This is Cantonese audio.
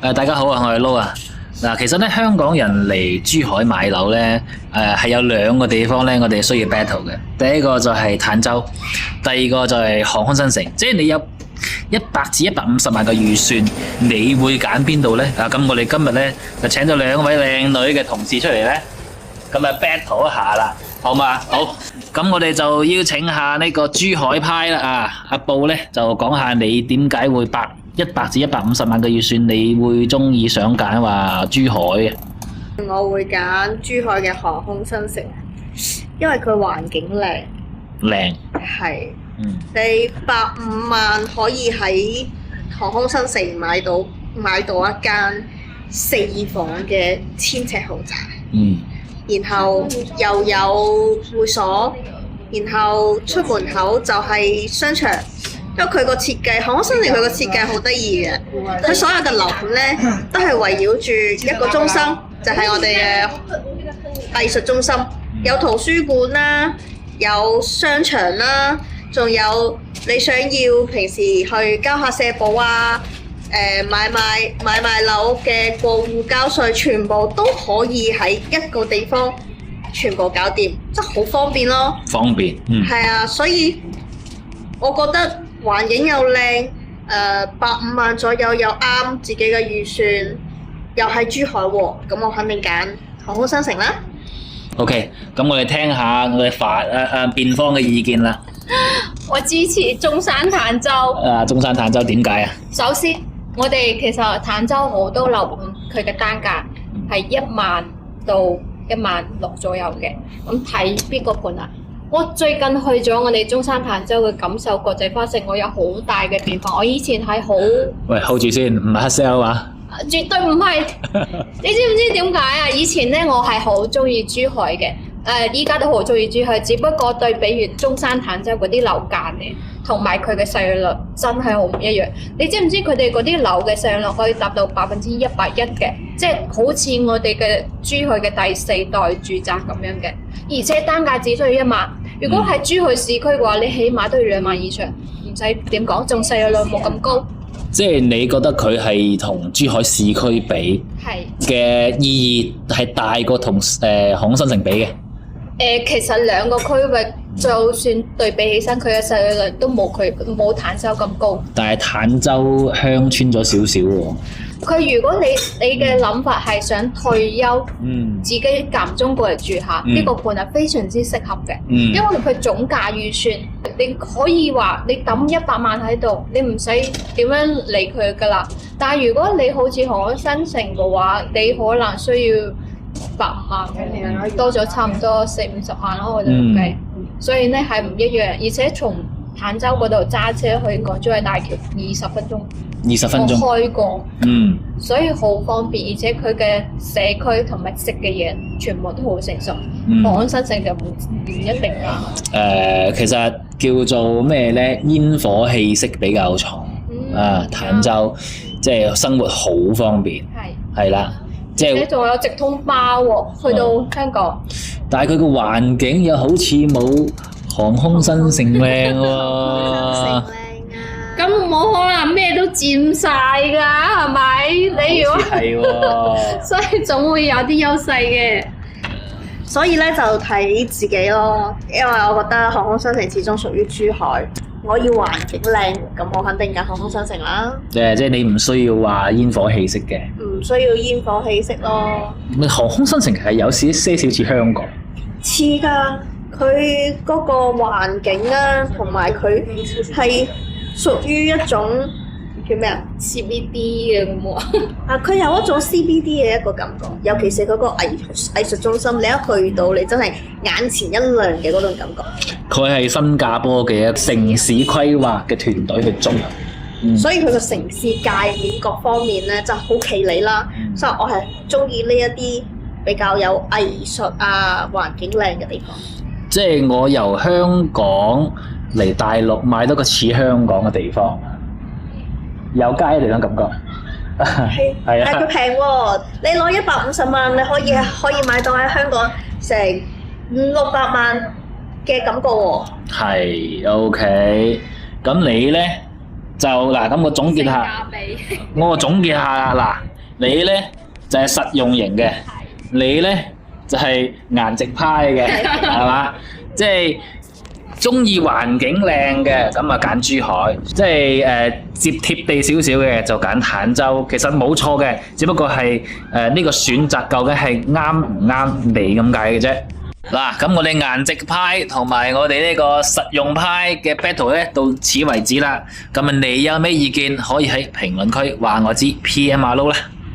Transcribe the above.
大家好啊，我係 Lo 啊。嗱，其實咧香港人嚟珠海買樓咧，係有兩個地方咧，我哋需要 battle 嘅。第一個就係坦洲，第二個就係航空新城。即係你有100至150萬嘅預算，你會揀邊度咧？咁我哋今日咧就請咗兩位靚女嘅同事出嚟咧，咁啊 battle 一下啦，好嘛？好，咁我哋就邀請下呢個珠海派啦，阿布咧就講下你點解會100至150萬嘅預算，你會中意想揀話珠海嘅？我會揀珠海嘅航空新城，因為佢環境靚。靚。係。你150萬可以喺航空新城買到一間4房嘅1000尺豪宅。然後又有會所，然後出門口就係商場。因為佢個設計，航空新城佢個設計好得意嘅，佢所有嘅樓盤咧都係圍繞住一個中心，就係我哋嘅藝術中心，有圖書館啦，有商場啦，仲有你想要平時去交下社保啊，買賣樓嘅過戶交稅，全部都可以喺一個地方全部搞掂，即係好方便咯。方便，係啊，所以我覺得環境又靚，150萬左右又啱自己嘅預算，又喺珠海喎，咁我肯定揀航空新城啦。OK，咁我哋聽下我哋辯方嘅意見啦。我支持中山坦洲。中山坦洲點解啊？首先，我哋其實坦洲好多樓盤，佢嘅單價係1萬到16000左右嘅，咁睇邊個盤啊？我最近去咗我哋中山坦洲嘅錦繡國際花城，我有好大嘅變化。我以前係好，喂 hold 住先，唔係黑 sell 啊？絕對唔係。你知唔知點解啊？以前咧我係好中意珠海嘅，依家都好中意珠海，只不過對比如中山坦洲嗰啲樓價咧，同埋佢嘅使用率真係好唔一樣。你知唔知佢哋嗰啲樓嘅使用率可以達到101%嘅，即係好似我哋嘅珠海嘅第4代住宅咁樣嘅，而且單價只需要1萬。如果係珠海市區嘅話，你起碼都要2萬以上，唔使點講，仲使用率冇咁高。即係你覺得佢係同珠海市區比嘅意義係大過同航空新城比嘅？其實兩個區域就算對比起身，佢嘅使用率都冇坦洲咁高。但係坦洲鄉村咗少少喎。佢如果你嘅諗法係想退休，自己間中過嚟住下，呢個盤係非常之適合嘅。因為佢總價預算，你可以話你抌100萬喺度，你唔使點樣理佢噶啦。但係如果你好似航空新城嘅話，你可能需要100萬，多咗差唔多40-50萬咯，我哋估計。所以呢係唔一樣，而且從坦洲嗰度揸車去港珠澳大橋20分鐘。20分鐘我開過，所以好方便，而且佢嘅社區同埋食嘅嘢全部都好成熟。航空新城就唔一定啦。其實叫做咩咧？煙火氣息比較重。坦洲即係生活好方便。係啦，即係。你仲有直通巴喎，去到香港。但係佢個環境又好似冇航空新城靚喎。咁冇可能咩都佔晒㗎，係咪？你如果係喎，所以總會有啲優勢嘅。所以咧就睇自己咯，因為我覺得航空新城始終屬於珠海，我要環境靚，咁我肯定揀航空新城啦。即係你唔需要話煙火氣息嘅。唔需要煙火氣息咯。航空新城係有些少似香港。似㗎，佢嗰個環境啦，同埋佢係屬於一種叫咩啊 ？CBD 嘅咁喎。佢有一種 CBD 嘅一個感覺，尤其是嗰個藝術中心，你一去到你真係眼前一亮嘅嗰種感覺。佢係新加坡嘅城市規劃嘅團隊去做，所以佢個城市界面各方面咧就好企理啦。所以我係中意呢一啲比較有藝術啊、環境靚嘅地方。即係我由香港嚟大陸買到個似香港嘅地方，有街地種感覺。係啊，但係佢平喎，你攞150萬，你可以買到喺香港成500-600萬嘅感覺喎。係 OK，咁你咧就嗱，咁我總結下，我總結下啦嗱。你咧就係實用型嘅，你咧就係顏值派嘅，係嘛？即係中意環境靚嘅，咁啊揀珠海；即係接貼地少少嘅就揀坦洲。其實冇錯嘅，只不過係呢個選擇究竟係啱唔啱你咁解嘅啫。嗱，咁我哋顏值派同埋我哋呢個實用派嘅 battle 咧到此為止啦。咁啊，你有咩意見可以喺評論區話我知 PM 阿撈啦。